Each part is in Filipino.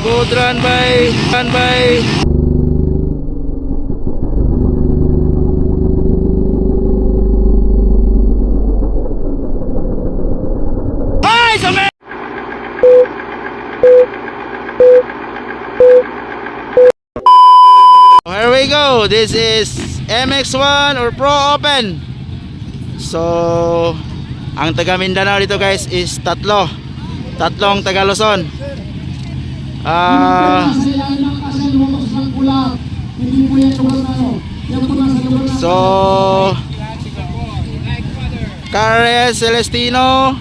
good run by ay sumay. Here we go. This is MX1 or Pro Open. So ang taga Mindanao dito guys is tatlong taga Luzon. So Carles Celestino,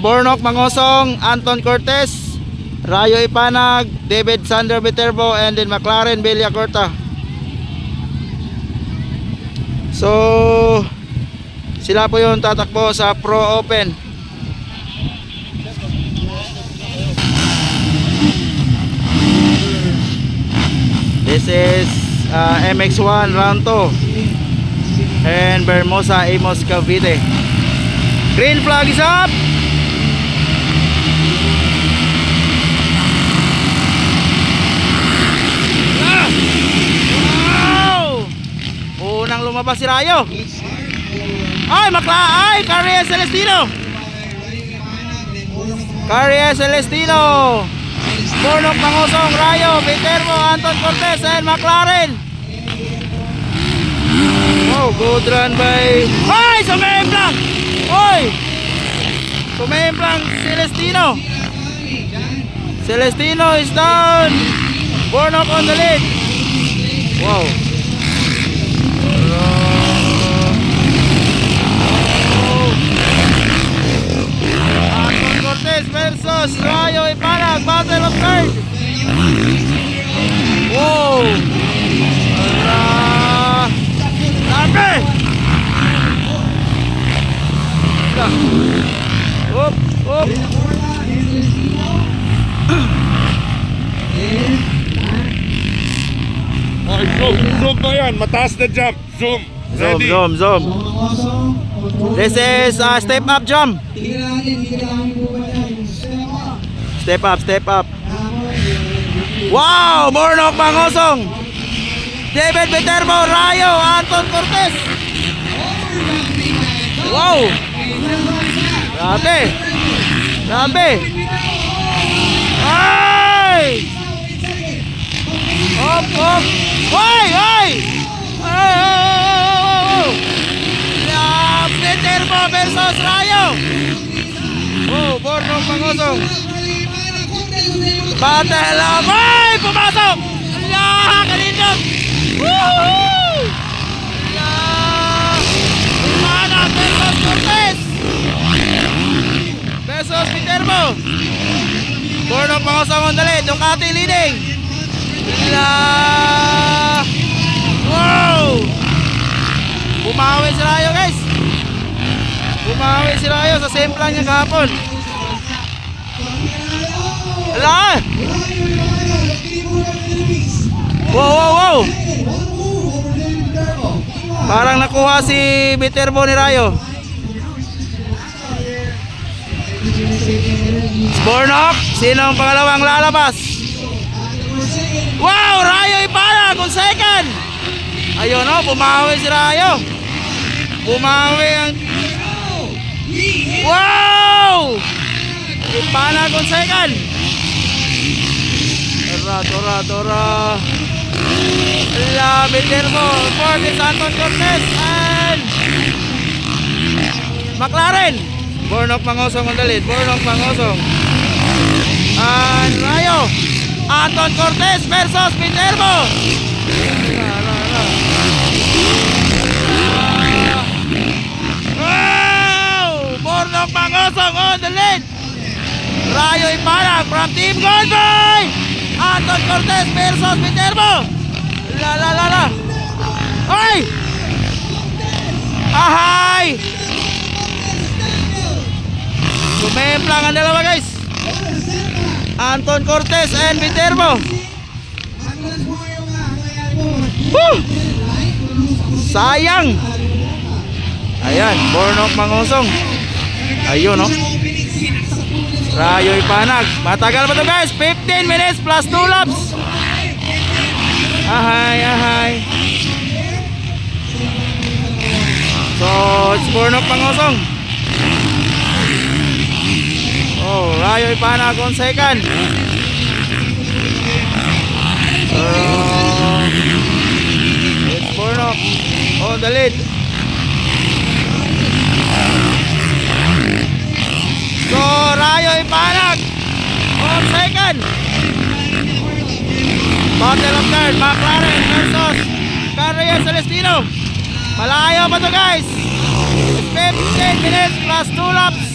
Bornok Mangosong, Anton Cortez, Rayo Ipanag, David Sander Viterbo, and then McLaren Villacorta. So sila po yung tatakbo sa Pro Open. This is MX1 round 2 and Bermosa Amos Cavite. Green flag is up. Wow! Unang lumabas si Rayo. Ay, Carrier Celestino. Bornok Mangosong, Rayo, Viterbo, Anton Cortez, and McLaren. Wow, good run by... Ay, sumemplang! Oy! Sumemplang Celestino is down. Bornok on the lead. Wow. Cortez versus Rayo Ipanag, battle of third. Wow! Labi! Up! Oh, zoom mo yan, mataas na jump. Zoom. Ready? Zoom. This is step up jump. Step up. Wow! Bornok Mangosong, David Viterbo, Rayo, Anton Cortez. Wow! Grabe! Ay! Up! Ay! Viterbo versus Rayo. Oh, Bornok Mangosong. Battle of... Ay! Pumasok! Kanindot! Woohoo! Ipanag versus Cortez versus Viterbo. Bornok Mangosong on the lead. Ducati leading. Wow! Bumawi si Rayo guys. Sa semplang niya kahapon. Ala! Wow! Parang nakuha si Viterbo ni Rayo. Bornok, sino ang pangalawang lalabas? Wow! Rayo Ipanag on second. Ayun o, bumawi si Rayo. Wow! Ipanag on second. Tora. Viterbo, fourth is Anton Cortez and McLaren. Bornok Mangosong on the lead. And Rayo, Anton Cortez versus Viterbo. Wow! Bornok Mangosong on the lead. Rayo Ipanag from Team Goldboy. Anton Cortez versus Viterbo. La. Ay! Ahay! Sumemplang ang dalawa guys. Anton Cortez and Viterbo. Sayang. Ayan, Bornok Mangosong. Ayun no. Rayo Ipanag. Matagal pa to guys. 15 minutes plus 2 laps. Ahay, ahay. So, it's Bornok Pangosong. Oh, Rayo Ipanag on second. It's Bornok on the lead. So, Rayo Ipanag on second. Battle of third, McLaren versus Carrera Celestino. Malayo pa to guys. 15 minutes plus 2 laps.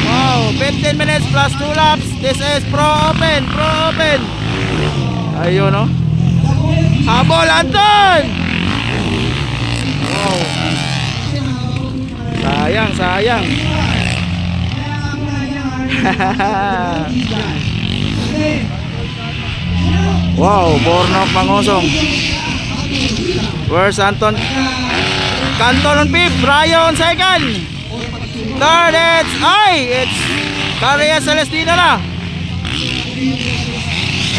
Wow, 15 minutes plus 2 laps. This is Pro Open, Pro Open. Ayun no. Habol Anton. Wow. Sayang, sayang. Wow, Bornok Pangosong. Where's Anton? Canton on fifth, Rayo on second. Third, it's Carrera Celestino na.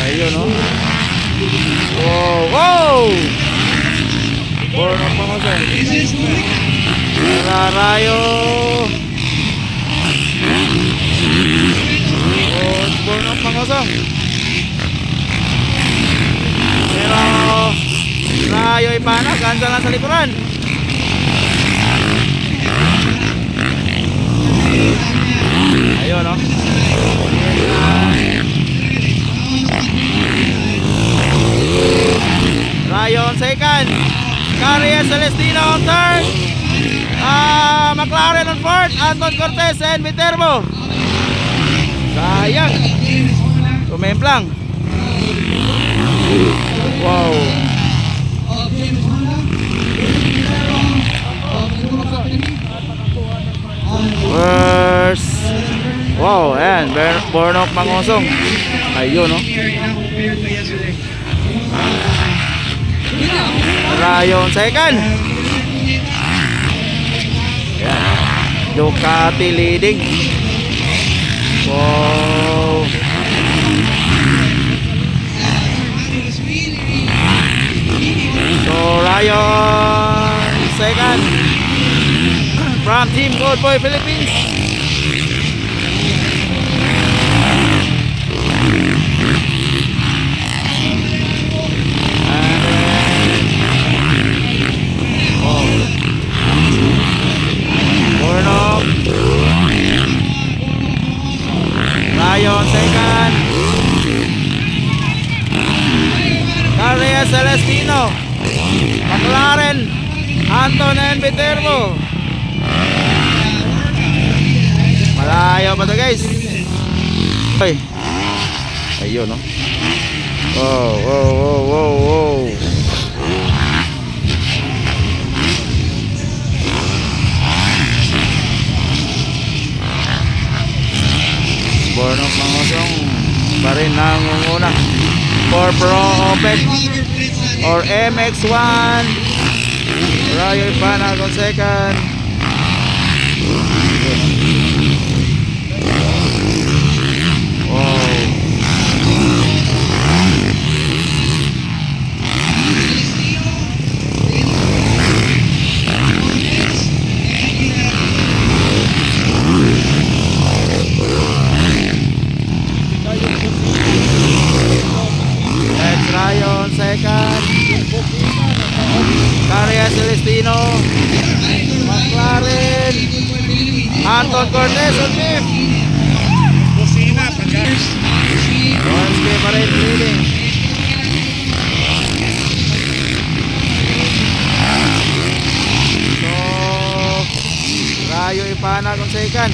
Ayun no. Wow, wow. Bornok Pangosong. Rayo. Oh, it's Bornok Pangosong. Pero Rayo Ipanag, ganda lang sa likuran. Ayun no. Rayo on second. Carrera Celestino on third. McLaren on fourth. Anton Cortez and Viterbo. Sayang. Tumemplang. Wow. First. Wow, and Bornok Pangosong. Ayun no. Rayo on second. Yeah. Ducati leading. Wow. So Rayo second from Team Gold Boy Philippines. Bornok. Rayo second. Carrera Celestino. McLaren. Anton and Viterbo. Malayo pa to guys. Ay. Ayun no. Wow, wow, wow, wow, wow. Bornok Pangosong pa rin nangunguna for Pro Open or MX1. Rayo Ipanag on second. Wow. Let's Rayo on second. Carrera Celestino. McLaren. Anton Cortez on fifth. Onski pa rin leading. So Rayo Ipanag on second.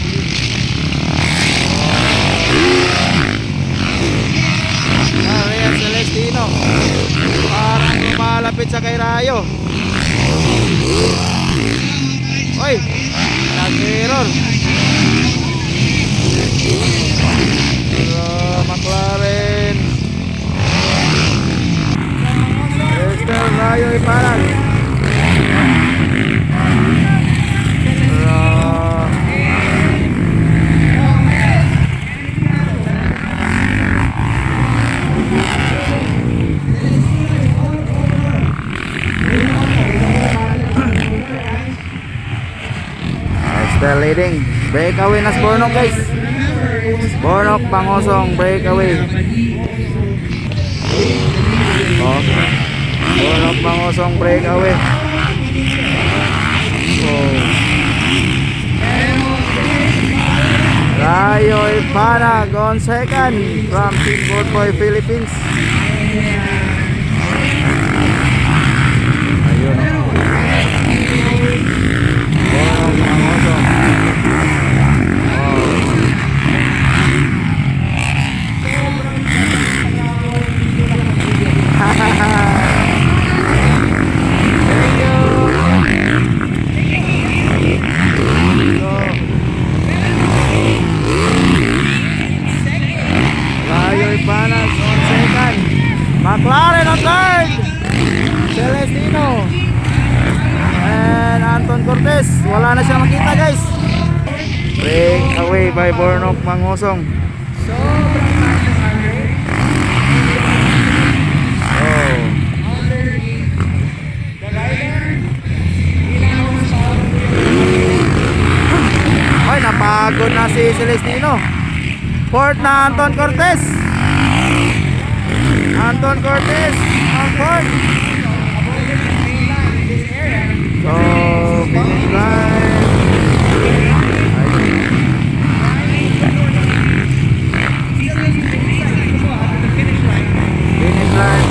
Carrera Celestino. Parang lumalapit sa kay Rayo. Oy, nag-error. McLaren. Rayo Ipanag. leading. Breakaway na si Bornok guys. Bornok Pangosong breakaway. Oh. Bornok Pangosong breakaway. Oh. Rayo Ipanag on second from Team Gold Boy Philippines. Ayun. Bornok Pangosong. McLaren on third, Celestino and Anton Cortez. Wala na siya makita guys. Break away by Bornok Pangosong. Ay, napagod na si Celestino. Fourth na Anton Cortez. Anton Cortez on fourth. So, finish line. Finish line.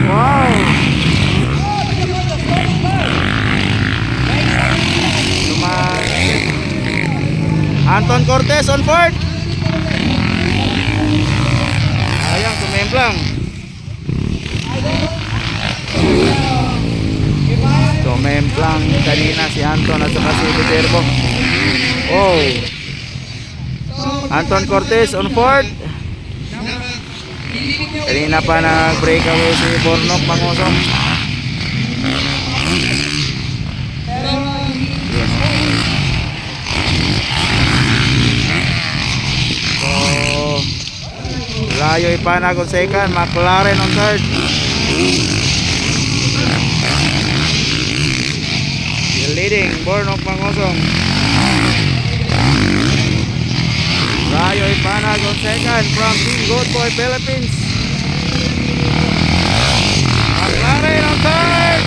Wow. Anton Cortez on fourth. Ayan, sumemplang. Sumemplang kanina si Anton at saka si Viterbo. Oh. Anton Cortez on fourth. Kanina pa nag-breakaway si Bornok Pangosong. Rayo Ipanag on second, McLaren on third. Still leading, Bornok Pangosong. Rayo Ipanag on second from Team Gold Boy Philippines. McLaren on third.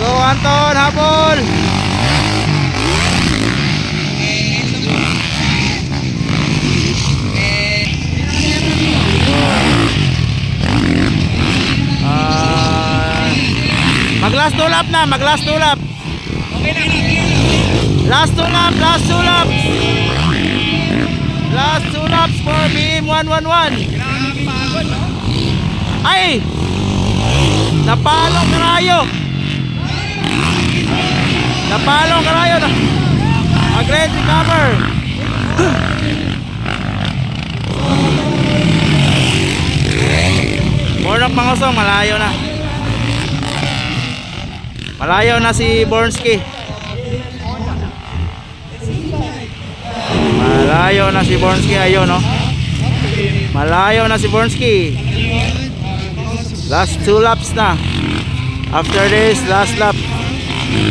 Go Anton, habol. Mag-last two lap na, mag-last two lap. Last two lap, last two laps. Last two laps for BM 111. Ay! Napalong Karayo. Napalong Karayo. A great recover. Bornok Pangosong, malayo na. Malayo na si Bornski. Malayo na si Bornski. Ayun, no? Malayo na si Bornski. Last two laps na. After this, last lap.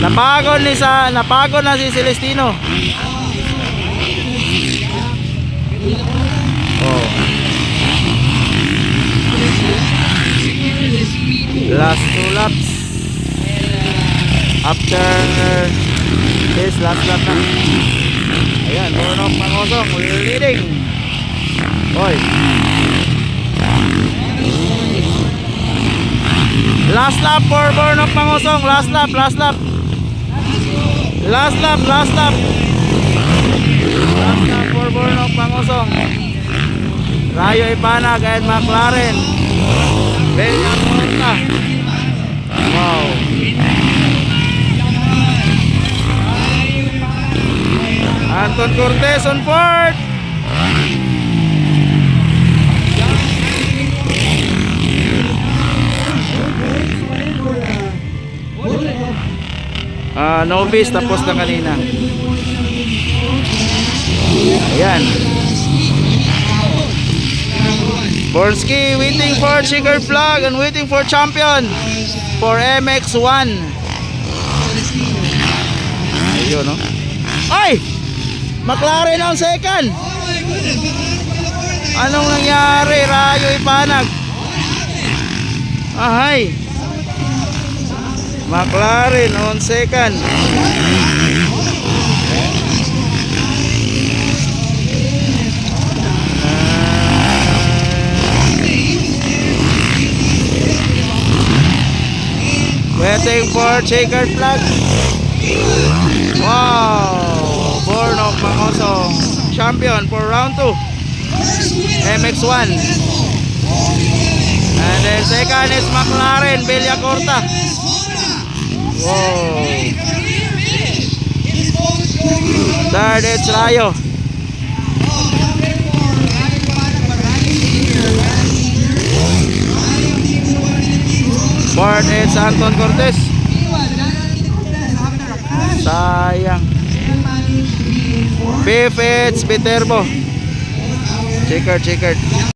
Napagod na si Celestino. Oh. Last two laps. After this, last lap na. Ayan, Bornok Pangosong leading. Oy. Last lap for Bornok Pangosong. Last lap, last lap. Last lap, last lap. Last lap for Bornok Pangosong. Rayo Ipanag and McLaren. Bella Porta. Wow. Anton Cortez on fourth. Novice tapos na kanina. Ayan. Bornski waiting for checkered flag and waiting for champion. for MX1. Ayun, no? Ay! McLaren ang second. Anong nangyari? Rayo ipanag. Ahay. McLaren on second. Waiting for checkered flag. Wow! Born of Mangoso, champion for round 2. MX1. And then second is McLaren Villacorta. Wow! Third is Rayo. Fourth is Anton Cortez. Sayang. Fifth it's Viterbo. Checkered.